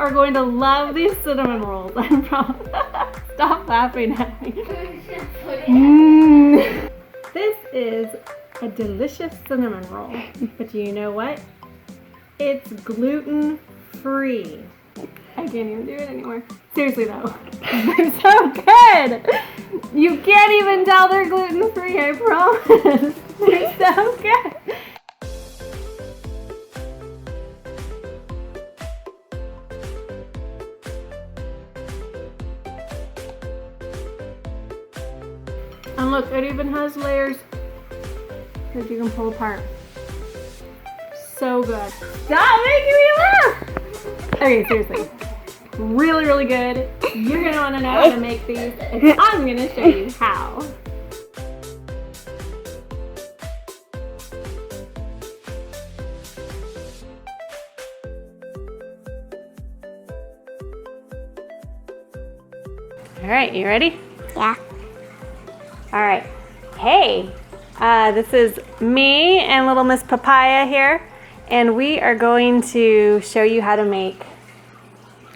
are going to love these cinnamon rolls. I promise. Stop laughing at me. This is a delicious cinnamon roll. But you know what? It's gluten free. I can't even do it anymore. Seriously though, they're so good. You can't even tell they're gluten free, I promise. They're so good. And look, it even has layers that you can pull apart. So good. Stop making me laugh! Okay, seriously. Really, really good. You're gonna wanna know how to make these, and I'm gonna show you how. All right, you ready? Yeah. All right. Hey, this is me and little Miss Papaya here, and we are going to show you how to make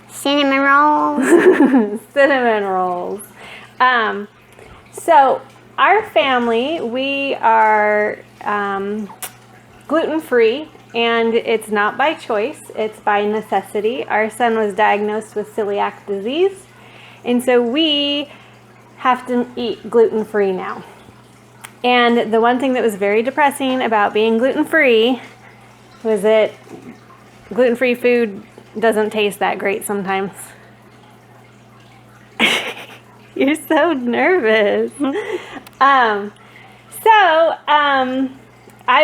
Cinnamon rolls. cinnamon rolls. So our family, we are gluten-free, and it's not by choice, it's by necessity. Our son was diagnosed with celiac disease, and so we have to eat gluten-free now. And the one thing that was very depressing about being gluten-free was that gluten-free food doesn't taste that great sometimes. You're so nervous. I've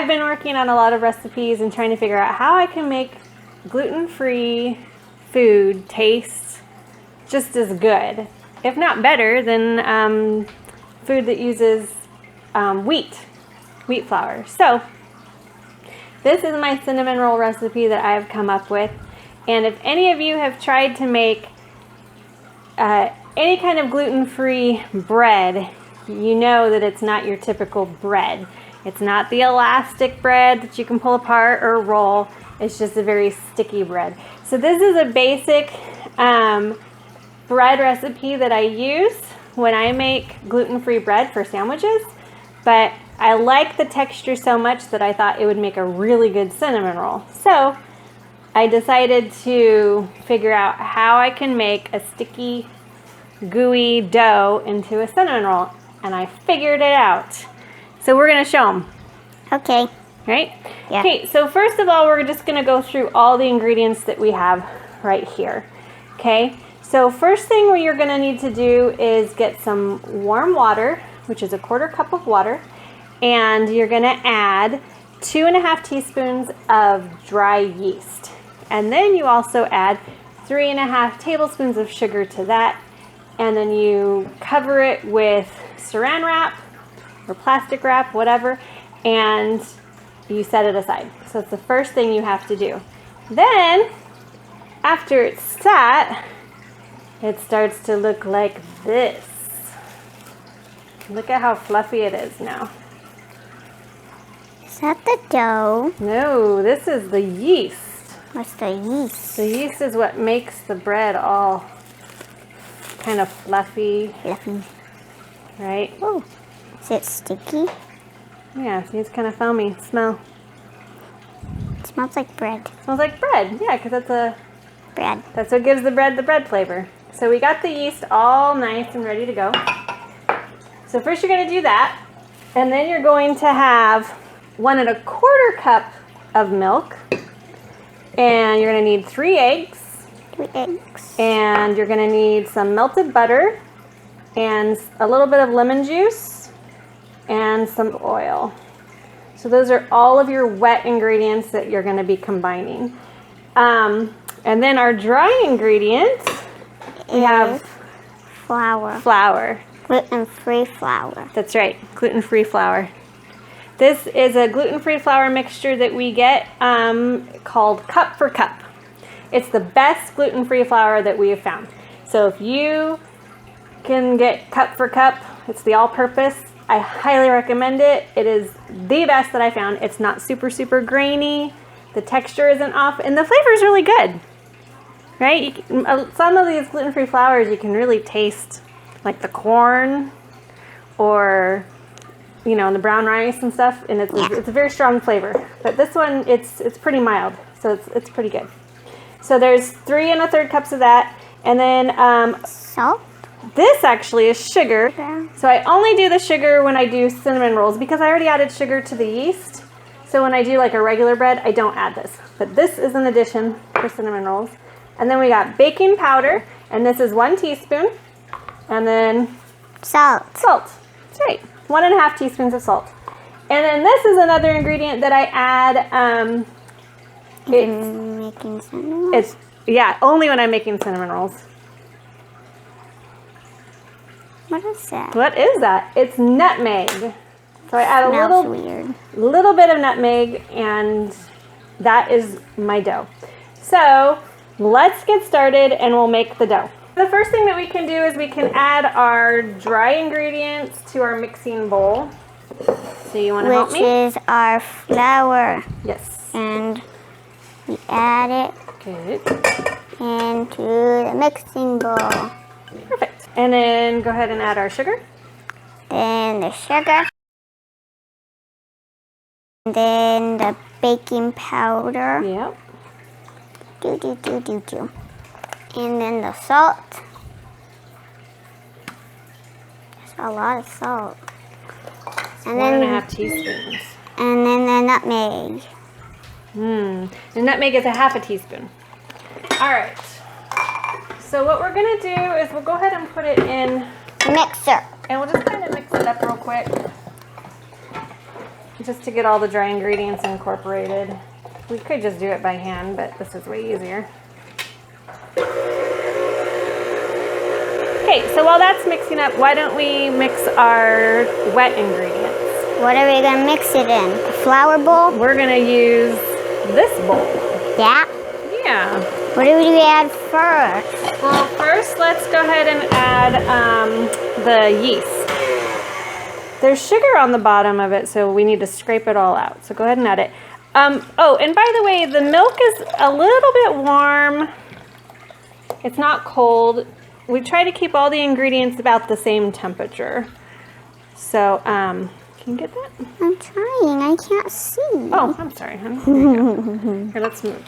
been working on a lot of recipes and trying to figure out how I can make gluten-free food taste just as good, if not better, than food that uses wheat flour. So this is my cinnamon roll recipe that I've come up with. And if any of you have tried to make any kind of gluten-free bread, you know that it's not your typical bread. It's not the elastic bread that you can pull apart or roll. It's just a very sticky bread. So this is a basic bread recipe that I use when I make gluten-free bread for sandwiches, but I like the texture so much that I thought it would make a really good cinnamon roll. So I decided to figure out how I can make a sticky, gooey dough into a cinnamon roll, and I figured it out. So we're gonna show them. Okay. Right? Yeah. Okay, so first of all, we're just gonna go through all the ingredients that we have right here. Okay, so first thing you're gonna need to do is get some warm water, which is 1/4 cup of water, and you're gonna add 2½ teaspoons of dry yeast. And then you also add 3½ tablespoons of sugar to that, and then you cover it with saran wrap or plastic wrap, whatever, and you set it aside. So it's the first thing you have to do. Then, after it's sat, it starts to look like this. Look at how fluffy it is now. Is that the dough? No, this is the yeast. What's the yeast? The yeast is what makes the bread all kind of fluffy, Fluffy. right? Oh, is it sticky? Yeah, see, it's kind of foamy. Smell. It smells like bread. Smells like bread. Yeah, because Bread. that's what gives the bread flavor. So we got the yeast all nice and ready to go. So first you're going to do that, and then you're going to have 1¼ cup of milk, and you're going to need 3 eggs. 3 eggs. And you're going to need some melted butter and a little bit of lemon juice and some oil. So those are all of your wet ingredients that you're going to be combining. And then our dry ingredients, we have flour. Gluten-free flour. That's right, gluten-free flour. This is a gluten-free flour mixture that we get called Cup for Cup. It's the best gluten-free flour that we have found. So if you can get Cup for Cup, it's the all-purpose. I highly recommend it. It is the best that I found. It's not super, super grainy. The texture isn't off, and the flavor is really good. right? Some of these gluten-free flours you can really taste, like the corn or, you know, the brown rice and stuff, and it's a very strong flavor. But this one, it's pretty mild, so it's pretty good. So there's 3 1/3 cups of that, and then Salt. this actually is sugar. So I only do the sugar when I do cinnamon rolls because I already added sugar to the yeast. So when I do like a regular bread, I don't add this. But this is an addition for cinnamon rolls. And then we got baking powder, and this is 1 teaspoon. And then Salt. salt. That's right. 1 1/2 teaspoons of salt. And then this is another ingredient that I add. Making cinnamon. It's only when I'm making cinnamon rolls. What is that? What is that? It's nutmeg. So I add a Smells weird. little bit of nutmeg, and that is my dough. So let's get started and we'll make the dough. The first thing that we can do is we can add our dry ingredients to our mixing bowl. So you want to help me? Which is our flour. Yes. And we add it Good. into the mixing bowl. Perfect. And then go ahead and add our sugar. Then the sugar. Then the baking powder. Yep. Do. And then the salt. That's a lot of salt. And 1 then 1/2 teaspoons. And then the nutmeg. The nutmeg is a 1/2 teaspoon. All right. So what we're gonna do is we'll go ahead and put it in, Mixer. and we'll just kind of mix it up real quick, just to get all the dry ingredients incorporated. We could just do it by hand, but this is way easier. Okay, so while that's mixing up, why don't we mix our wet ingredients? What are we gonna mix it in? A flour bowl? We're gonna use this bowl. Yeah. Yeah. What do we add first? Well, first let's go ahead and add the yeast. There's sugar on the bottom of it, so we need to scrape it all out. So go ahead and add it. Oh, and by the way, the milk is a little bit warm. It's not cold. We try to keep all the ingredients about the same temperature. So, can you get that? I'm trying. I can't see. Oh, I'm sorry, honey. Here you go. Here, let's move.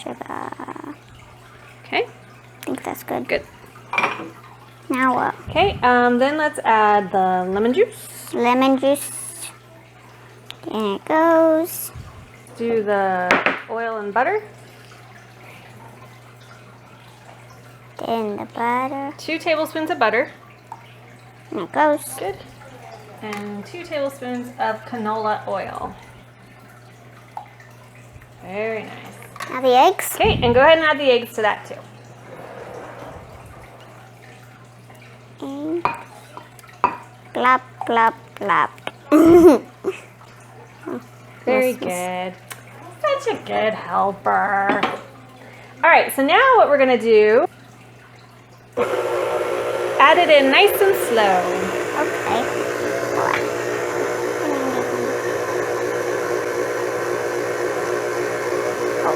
Sugar. Okay, I think that's good. good. Now what? Okay, then let's add the lemon juice. Lemon juice. There it goes. Do the oil and butter. Then the butter. 2 tablespoons of butter. There it goes. Good. And 2 tablespoons of canola oil. Very nice. Now the eggs. Okay, and go ahead and add the eggs to that too. And plop, plop, plop. Very good. Such a good helper. All right, so now what we're gonna do, add it in nice and slow. Okay. Oh,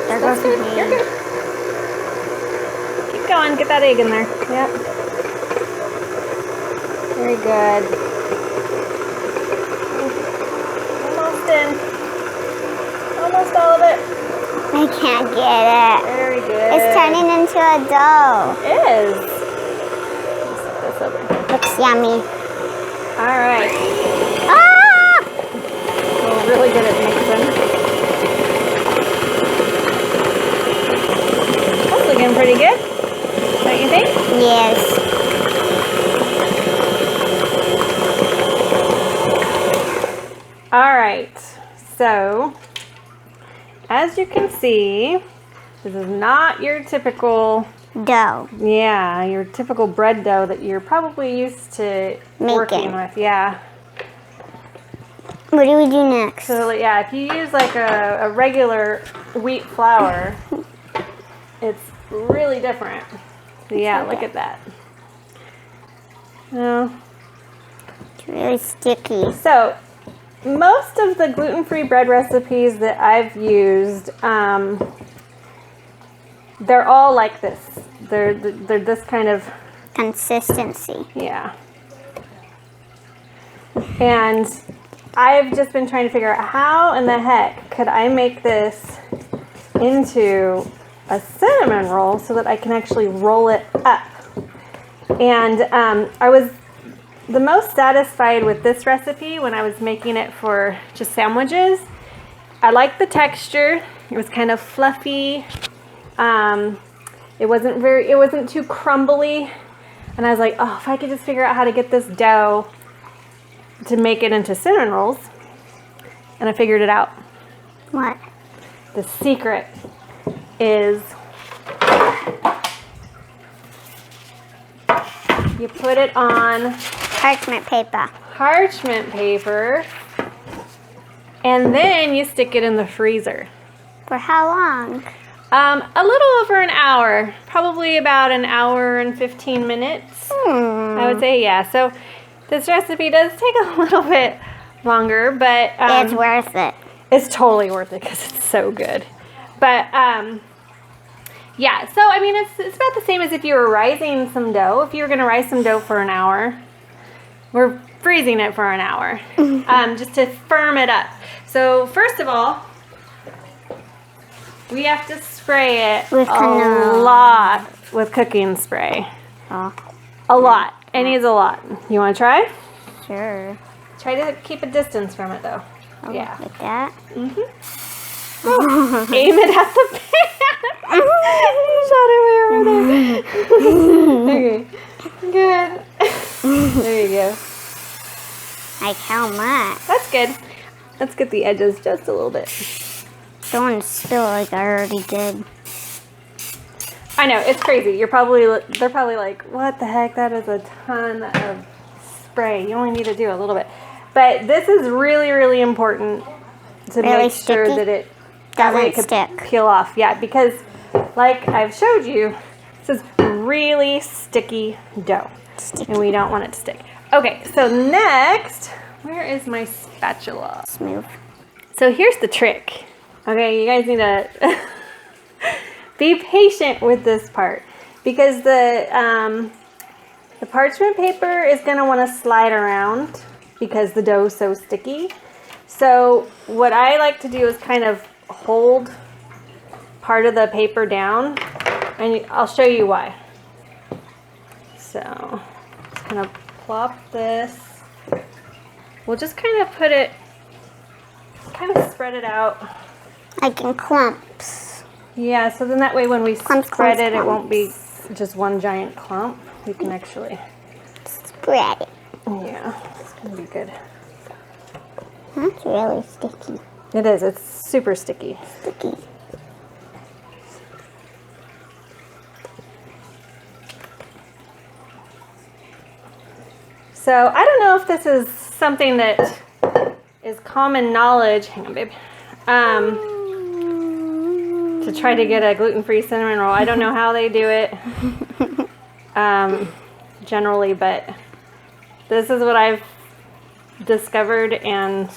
there That's goes good. the You're egg. good. Keep going, get that egg in there. Yep. Very good. Almost in. Almost all of it. I can't get it. Very good. It's turning into a dough. It is. Let me set this over. Looks yummy. All right. Ah! We're really good at mixing. That's looking pretty good. Don't you think? Yes. All right. So, as you can see, this is not your typical Dough. Yeah, your typical bread dough that you're probably used to working with. Yeah. What do we do next? So yeah, if you use like a regular wheat flour, it's really different. So yeah, look at that. No. It's really sticky. So most of the gluten-free bread recipes that I've used, they're all like this. They're this kind of consistency. yeah. And I've just been trying to figure out how in the heck could I make this into a cinnamon roll so that I can actually roll it up. And I was the most satisfied with this recipe when I was making it for just sandwiches. I liked the texture. It was kind of fluffy. It wasn't too crumbly. And I was like, oh, if I could just figure out how to get this dough to make it into cinnamon rolls. And I figured it out. What? The secret is you put it on Parchment paper. And then you stick it in the freezer. For how long? A little over an hour, probably about an hour and 15 minutes. I would say, yeah. So this recipe does take a little bit longer, but It's worth it. it's totally worth it because it's so good. But yeah, so I mean, it's about the same as if you were rising some dough. If you were going to rise some dough for an hour, we're freezing it for an hour just to firm it up. So first of all, we have to spray it With a canola. lot with cooking spray. Oh, A lot. It needs a lot. You want to try? sure. Try to keep a distance from it though. Oh, Yeah. Like that? Aim it at the pan. Shot it way over there. Okay. Good. There you go. Like how much? That's good. Let's get the edges just a little bit. Don't want to spill like I already did. I know, it's crazy. They're probably like, what the heck? That is a ton of spray. You only need to do a little bit. But this is really, really important to Really make sure sticky? that that way it Doesn't can stick. peel off. Yeah, because like I've showed you, this is really sticky dough. And we don't want it to stick. Okay, so next, where is my spatula? Smooth. So here's the trick. Okay, you guys need to be patient with this part because the parchment paper is going to want to slide around because the dough is so sticky. So what I like to do is kind of hold part of the paper down, and I'll show you why. So just kind of plop this. We'll just kind of put it, kind of spread it out. Like in clumps. Yeah, so then that way when we Clumps, spread clumps, it, it won't be just one giant clump. We can actually, Spread it. yeah, it's gonna be good. That's really sticky. It is, it's super sticky. Sticky. So I don't know if this is something that is common knowledge, hang on babe, to try to get a gluten-free cinnamon roll. I don't know how they do it generally, but this is what I've discovered, and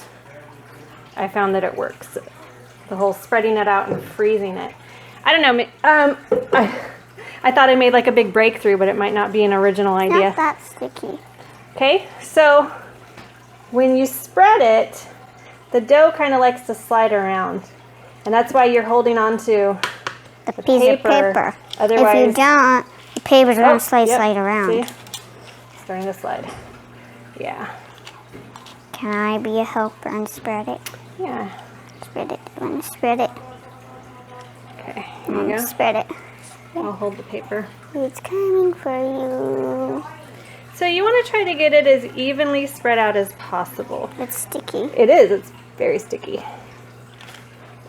I found that it works. The whole spreading it out and freezing it. I don't know. I thought I made like a big breakthrough, but it might not be an original idea. Not that sticky. Okay, so when you spread it, the dough kind of likes to slide around, and that's why you're holding on to The piece of paper. Otherwise, If you don't, the paper's oh, gonna slide yep, around. See? It's starting to slide. Yeah. Can I be a helper and spread it? Yeah. Spread it. I want to spread it. Okay, here you go. Spread it. I'll hold the paper. It's coming for you. So you want to try to get it as evenly spread out as possible. It's sticky. It is. It's very sticky.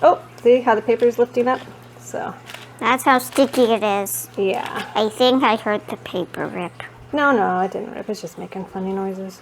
Oh, see how the paper's lifting up? So, That's how sticky it is. yeah. I think I heard the paper rip. No, it didn't rip. It's just making funny noises.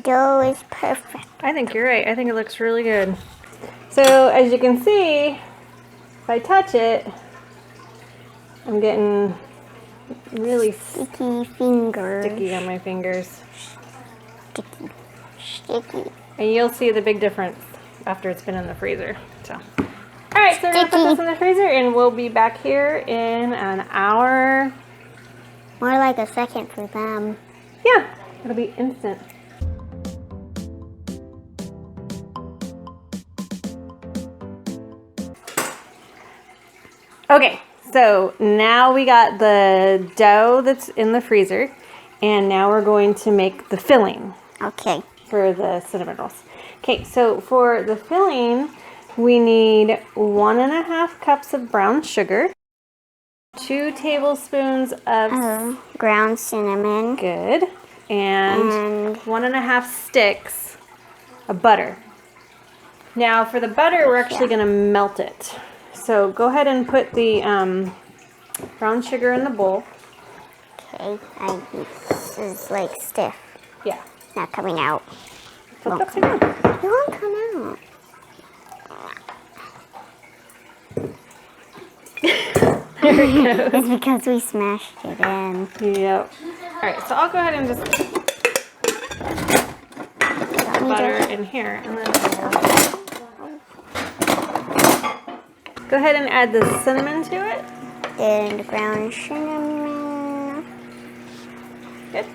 dough is perfect. I think you're right. I think it looks really good. So as you can see, if I touch it, I'm getting really Sticky fingers. sticky on my fingers. Sticky. And you'll see the big difference after it's been in the freezer. So, all right, so we're gonna put this in the freezer and we'll be back here in an hour. More like a second for them. Yeah, it'll be instant. Okay, so now we got the dough that's in the freezer, and now we're going to make the filling. Okay. For the cinnamon rolls. Okay, so for the filling, we need 1.5 cups of brown sugar, 2 tablespoons of ground cinnamon. Good, and 1.5 sticks of butter. Now for the butter, we're actually going to melt it. So go ahead and put the brown sugar in the bowl. Okay, this is like stiff. Yeah. Not coming out. Flip upside down. It won't come out. There it goes. It's because we smashed it in. Yep. All right, so I'll go ahead and just put butter in here, and then go ahead and add the cinnamon to it. And ground cinnamon. Good.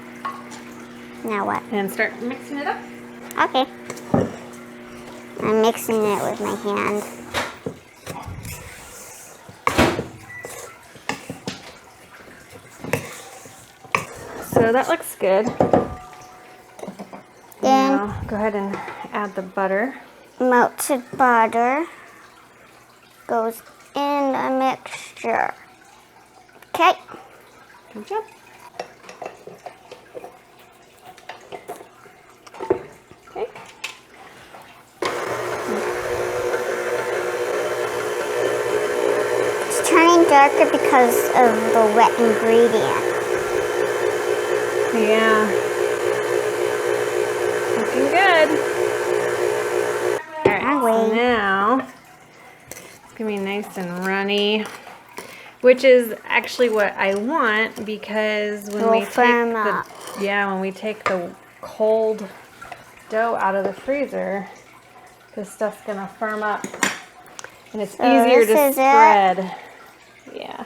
Now what? And start mixing it up. Okay. I'm mixing it with my hand. So that looks good. Then now go ahead and add the butter. Melted butter goes in the mixture. Okay. Good job. Okay. It's turning darker because of the wet ingredient. Yeah. Looking good. All right, so now it's gonna be nice and runny, which is actually what I want, because when we take the cold dough out of the freezer, this stuff's gonna firm up, and it's easier to spread. Yeah.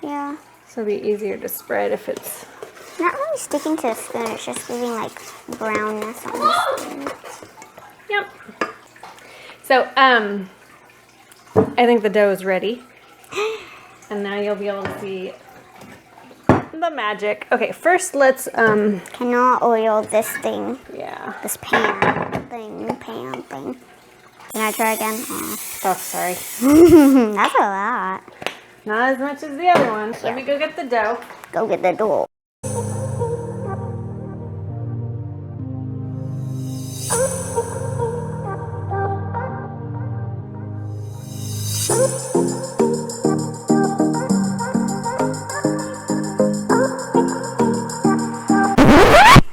Yeah. So it'll be easier to spread if it's not really sticking to the spoon. It's just leaving like brownness on the spoon. Yep. So I think the dough is ready, and now you'll be able to see the magic. Okay, first let's canola oil this thing. Yeah. This pan thing. Can I try again? Oh, sorry. That's a lot. Not as much as the other one. Let me go get the dough. Go get the dough.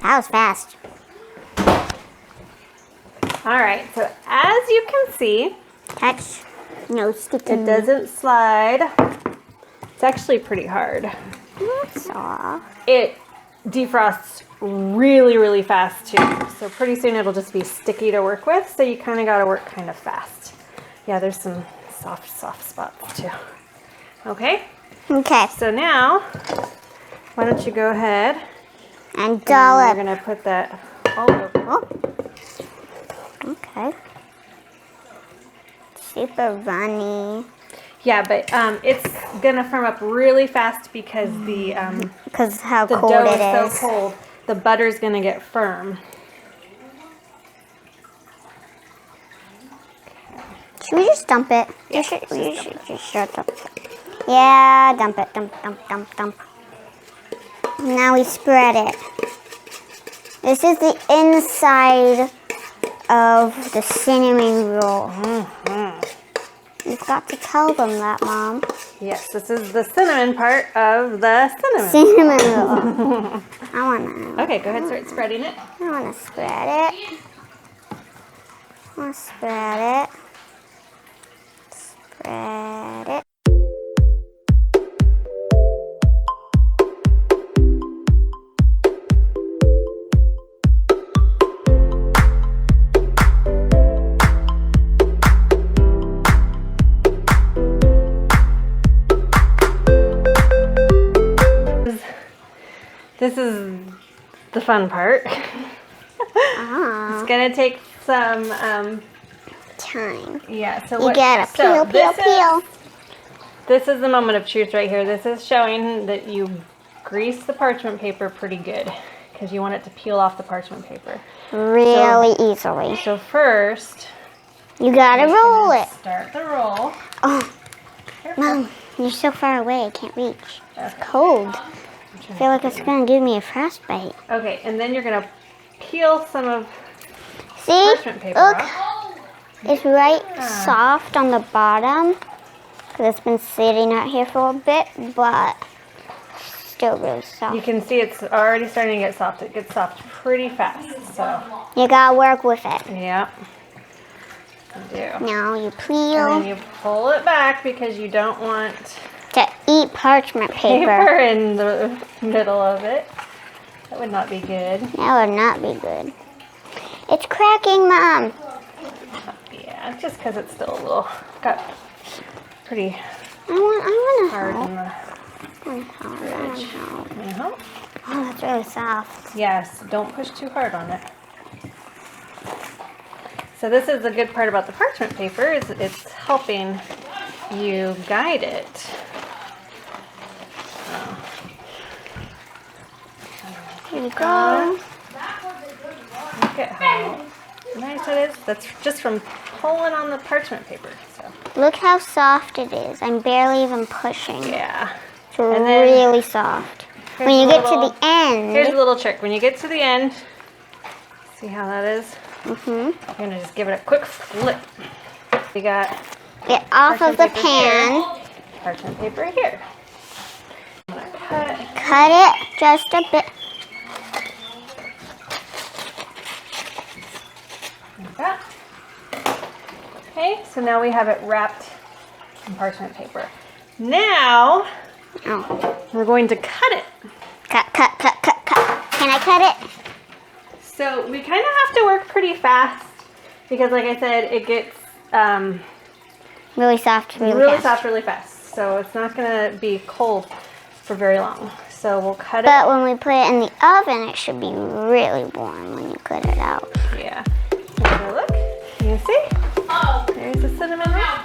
That was fast. All right, so as you can see, Touch. No sticky. it doesn't slide. It's actually pretty hard. Soft. It defrosts really, really fast too. So pretty soon it'll just be sticky to work with. So you kind of got to work kind of fast. Yeah, there's some soft spots too. Okay. Okay. So now, why don't you go ahead And dollop. we're gonna put that all over. Oh. Okay. Super runny. Yeah, but it's gonna firm up really fast because Because how the cold dough it is is. so cold. The butter's gonna get firm. Should we just dump it? Yeah, We should just dump it. Yeah, dump it. Dump. Now we spread it. This is the inside of the cinnamon roll. You've got to tell them that, Mom. Yes, this is the cinnamon part of the cinnamon. Cinnamon roll. I want to. Okay, go ahead, start spreading it. I want to spread it. I want to spread it. Spread it. This is the fun part. It's gonna take some Time. yeah. So You gotta peel. This is the moment of truth right here. This is showing that you grease the parchment paper pretty good because you want it to peel off the parchment paper Really easily. So first, You gotta roll it. Start the roll. Oh, Careful. Mom, you're so far away. I can't reach. Okay. It's cold. I feel like it's gonna give me a frostbite. Okay, and then you're gonna peel some of See? parchment paper Look. off. It's right soft on the bottom because it's been sitting out here for a bit, but still really soft. You can see it's already starting to get soft. It gets soft pretty fast. So You gotta work with it. yeah, you do. Now you And peel then you pull it back because you don't want to eat parchment paper. paper in the middle of it. That would not be good. That would not be good. It's cracking, Mom. Yeah, just because it's still a little got pretty I want to hard help. in the I want to help. uh-huh. Oh, that's really soft. Yes, don't push too hard on it. So this is the good part about the parchment paper is it's helping you guide it. Here we go. Look at how nice it is. That's just from pulling on the parchment paper. So Look how soft it is. I'm barely even pushing. yeah. It's And then really soft. When you get to the end, Here's a little trick. When you get to the end, see how that is? mm-hmm. You're gonna just give it a quick flip. We got Get off of parchment the paper pan. here, parchment paper here. I'm gonna Cut it just a bit. like that. Okay, so now we have it wrapped in parchment paper. Now Oh. we're going to cut it. Cut. Can I cut it? So we kind of have to work pretty fast because, like I said, it gets Really soft, really fast. soft really fast. So it's not going to be cold for very long. So we'll cut it. But when we put it in the oven, it should be really warm when you cut it out. Yeah. So look. You see? There's the cinnamon roll.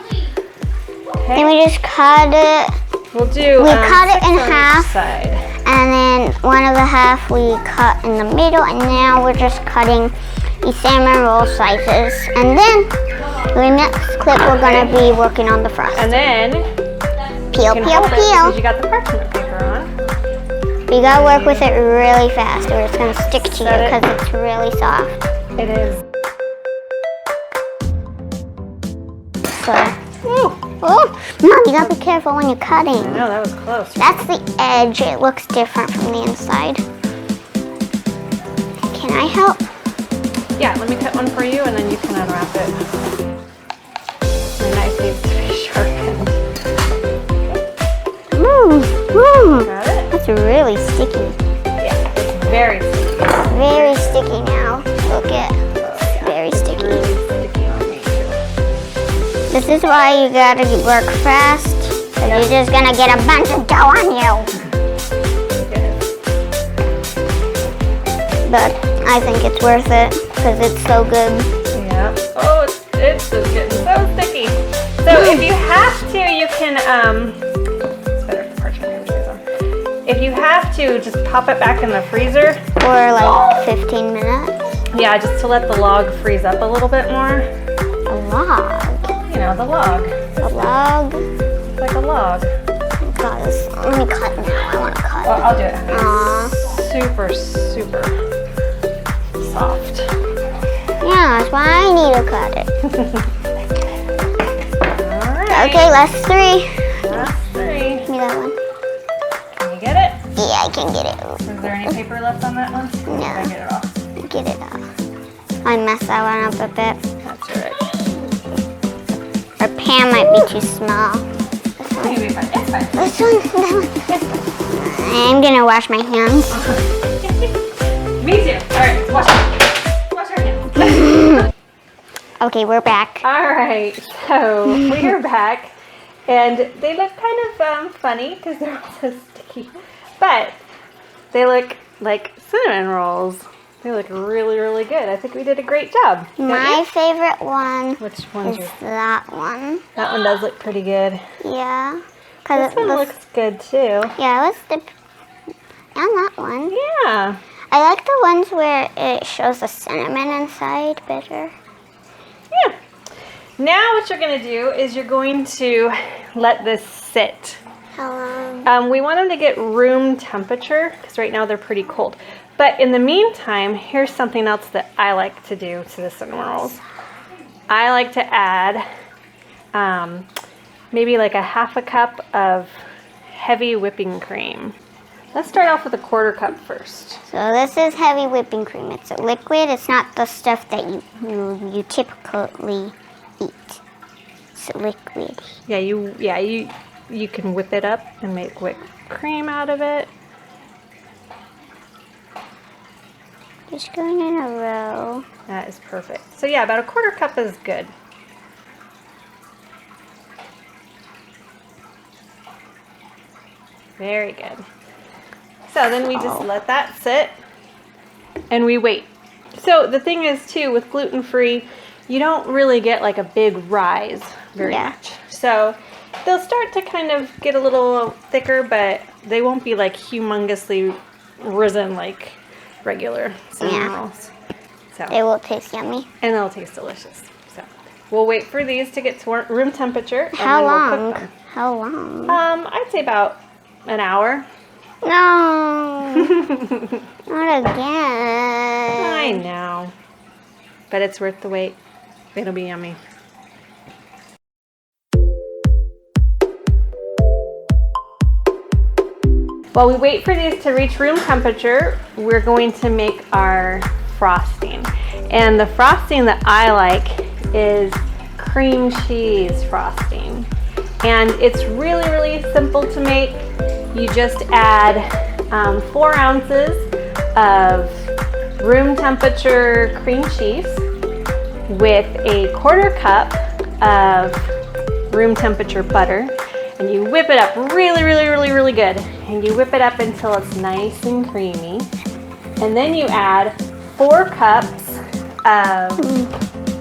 Okay. Then we just cut it, We'll do. We cut it 6 in on each half. Side. and then one of the half we cut in the middle, and now we're just cutting the salmon roll slices. And then the next clip we're gonna be working on the frosting. And then Peel. because you got the parchment paper on. You gotta work with it really fast, or it's gonna stick to you Set it. because it's really soft. It is. So, Woo. oh, Mom, you gotta be careful when you're cutting. I know that was close. That's the edge. It looks different from the inside. Can I help? Yeah, let me cut one for you, and then you can unwrap it. My knife needs to be sharpened. Got it? That's really sticky. Yeah, it's very sticky. Very sticky now. Look at it's very sticky. Really sticky on me too. This is why you gotta work fast, because you're just gonna get a bunch of dough on you. But I think it's worth it because it's so good. Yeah. Oh, it's just getting so sticky. So if you have to, you can it's better if the parchment paper stays on. If you have to, just pop it back in the freezer. For like 15 minutes. Yeah, just to let the log freeze up a little bit more. A log. You know, the log. A log. It's like a log. God, let me cut now. I want to cut. Well, I'll do it. Aw. Super, super soft. Yeah, that's why I need to cut it. All right. Okay, last 3. Last 3. Give me that one. Can you get it? Yeah, I can get it. Is there any paper left on that one? No. I get it off. Get it off. I messed that one up a bit. That's all right. Our pan might be too small. You'll be fine. It's fine. This one, that one. I'm gonna wash my hands. Me too. All right, wash our hands. Okay, we're back. All right, so we are back, and they look kind of funny because they're all so sticky, but they look like cinnamon rolls. They look really, really good. I think we did a great job. My favorite one Which one's is yours? that one. That one does look pretty good. Yeah. This one looks good too. Yeah, let's dip on that one. Yeah. I like the ones where it shows the cinnamon inside better. Yeah. Now what you're going to do is you're going to let this sit. How long? We want them to get room temperature because right now they're pretty cold. But in the meantime, here's something else that I like to do to the cinnamon rolls. I like to add maybe like a half a cup of heavy whipping cream. Let's start off with a 1/4 cup first. So this is heavy whipping cream. It's a liquid. It's not the stuff that you typically eat. It's a liquid. Yeah, you can whip it up and make whipped cream out of it. Just going in a row. That is perfect. So yeah, about a 1/4 cup is good. Very good. So then we just let that sit and we wait. So the thing is too, with gluten-free, you don't really get like a big rise very much. So they'll start to kind of get a little thicker, but they won't be like humongously risen like regular cinnamon rolls. So They will taste yummy. and they'll taste delicious. So we'll wait for these to get to room temperature. And How then long? We'll cook them. How long? I'd say about an hour. No. Not again. I know, but it's worth the wait. It'll be yummy. While we wait for these to reach room temperature, we're going to make our frosting. And the frosting that I like is cream cheese frosting. And it's really, really simple to make. You just add 4 ounces of room temperature cream cheese with a 1/4 cup of room temperature butter. And you whip it up really, really, really, really good. And you whip it up until it's nice and creamy. And then you add 4 cups of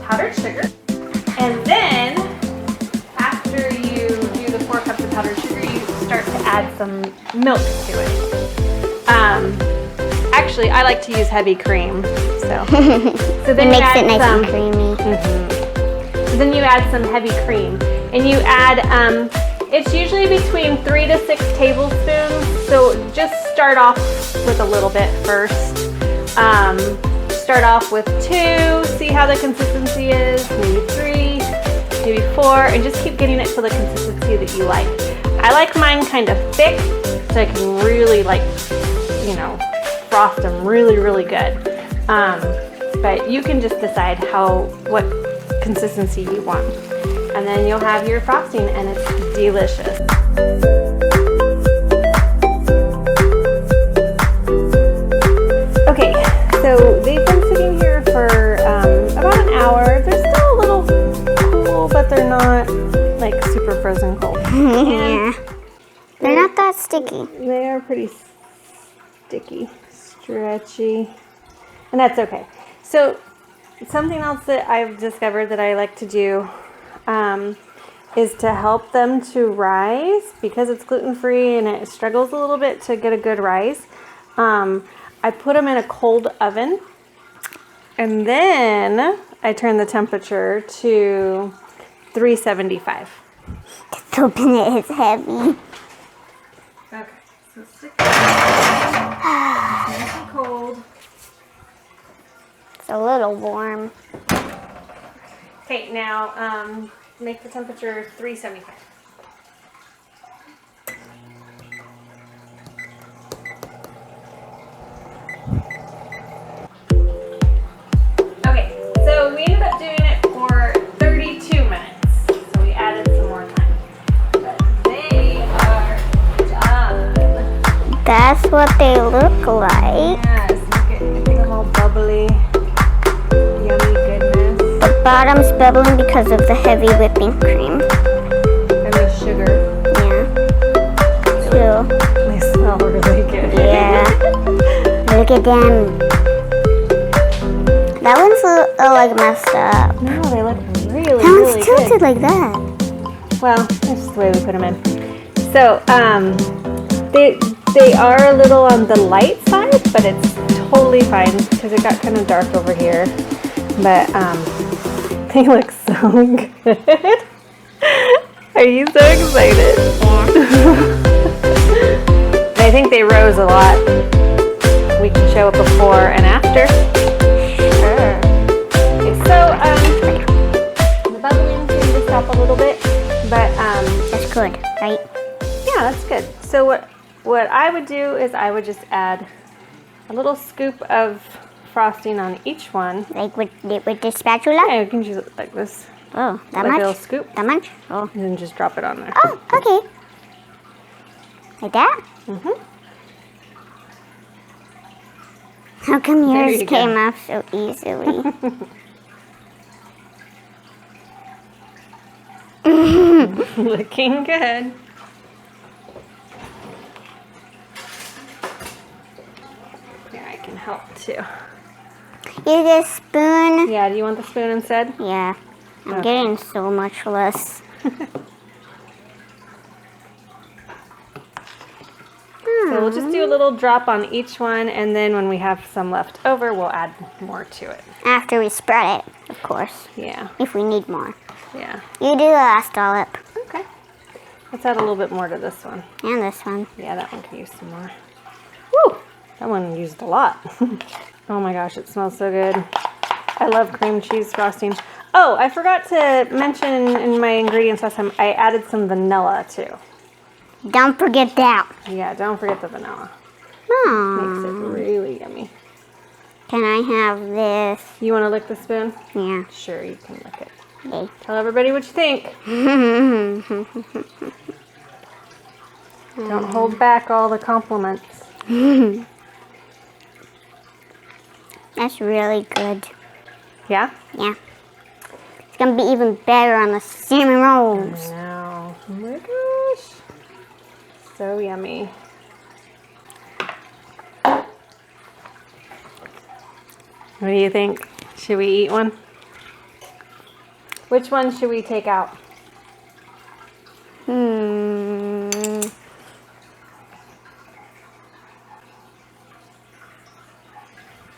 powdered sugar. And then after you do the 4 cups of powdered sugar, you start to add some milk to it. Actually, I like to use heavy cream. So then It you makes add it nice some, and creamy. So then you add some heavy cream. And you add, it's usually between 3 to 6 tablespoons. So just start off with a little bit first. Start off with 2, see how the consistency is, maybe 3, maybe 4, and just keep getting it to the consistency that you like. I like mine kind of thick, so I can really frost them really, really good. But you can just decide what consistency you want. And then you'll have your frosting and it's delicious. Okay, so they've been sitting here for about an hour. They're still a little cool, but they're not like super frozen cold. Yeah. They're not that sticky. They are pretty sticky, stretchy, and that's okay. So something else that I've discovered that I like to do is to help them to rise, because it's gluten-free and it struggles a little bit to get a good rise. I put them in a cold oven, and then I turn the temperature to 375. Let's open it. It's heavy. Okay, so stick it. Nice and cold. It's a little warm. Okay, now make the temperature 375. Okay, so we ended up doing it for 32 minutes. So we added some more time. But they are done. That's what they look like. Yes, look at them all bubbly. Yummy goodness. The bottom's bubbling because of the heavy whipping cream. And the sugar. Yeah. So, They smell really good. yeah. Look at them. That one's like messed up. No, they look really, That really one's tilted good. like that. Well, that's just the way we put them in. So, they are a little on the light side, but it's totally fine because it got kind of dark over here. But they look so good. Are you so excited? Yeah. I think they rose a lot. We can show a before and after. Sure. Okay, so the bubbling seems to stop a little bit, but That's good, right? yeah, that's good. So what I would do is I would just add a little scoop of frosting on each one. Like with the spatula? Yeah, you can use it like this. Oh, that Like a much? little scoop. That much? Oh. And then just drop it on there. Oh, okay. Like that? Mm-hmm. How come There yours you came go. off so easily? Looking good. Here, I can help too. Use a spoon. Yeah, do you want the spoon instead? Yeah. I'm Okay. getting so much less. So we'll just do a little drop on each one, and then when we have some left over, we'll add more to it. After we spread it, of course. Yeah, If we need more. yeah. You do the last dollop. Okay. Let's add a little bit more to this one. And this one. Yeah, that one can use some more. Woo! That one used a lot. Oh my gosh, it smells so good. I love cream cheese frosting. Oh, I forgot to mention in my ingredients last time, I added some vanilla too. Don't forget that. Yeah, don't forget the vanilla. Makes it Aww. really yummy. Can I have this? You want to lick the spoon? Yeah. Sure, you can lick it. Okay. Tell everybody what you think. Don't hold back all the compliments. That's really good. Yeah? Yeah. It's gonna be even better on the cinnamon rolls. Wow. Oh my gosh. So yummy. What do you think? Should we eat one? Which one should we take out?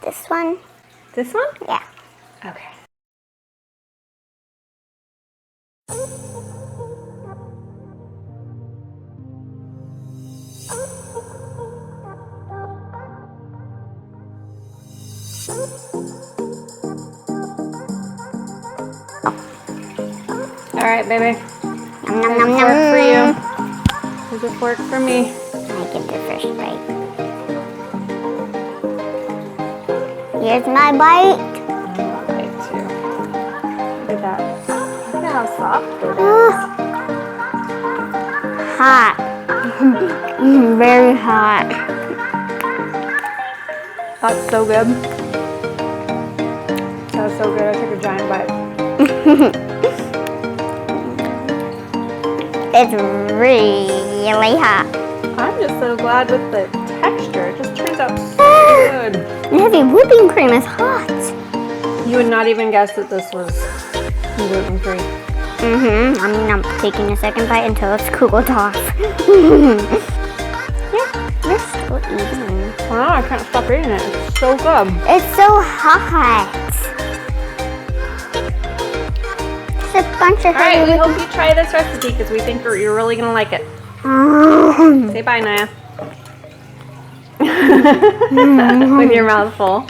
This one? This one? Yeah. Okay. All right, baby. Nom nom nom Fork for you. nom. There's a fork for me. I get the first bite. Here's my bite. I'll bite too. Look at that. Look at how soft it is. Hot. Very hot. That's so good. That was so good. I took a giant bite. It's really hot. I'm just so glad with the texture. It just turns out so good. The heavy whipping cream is hot. You would not even guess that this was gluten free. I'm taking a second bite until it's cooled off. Yeah, you're still eating. Wow, I can't stop eating it. It's so good. It's so hot. It's a bunch of All right, heavy we hope you try this recipe because we think you're really going to like it. Say bye, Naya. With your mouth full.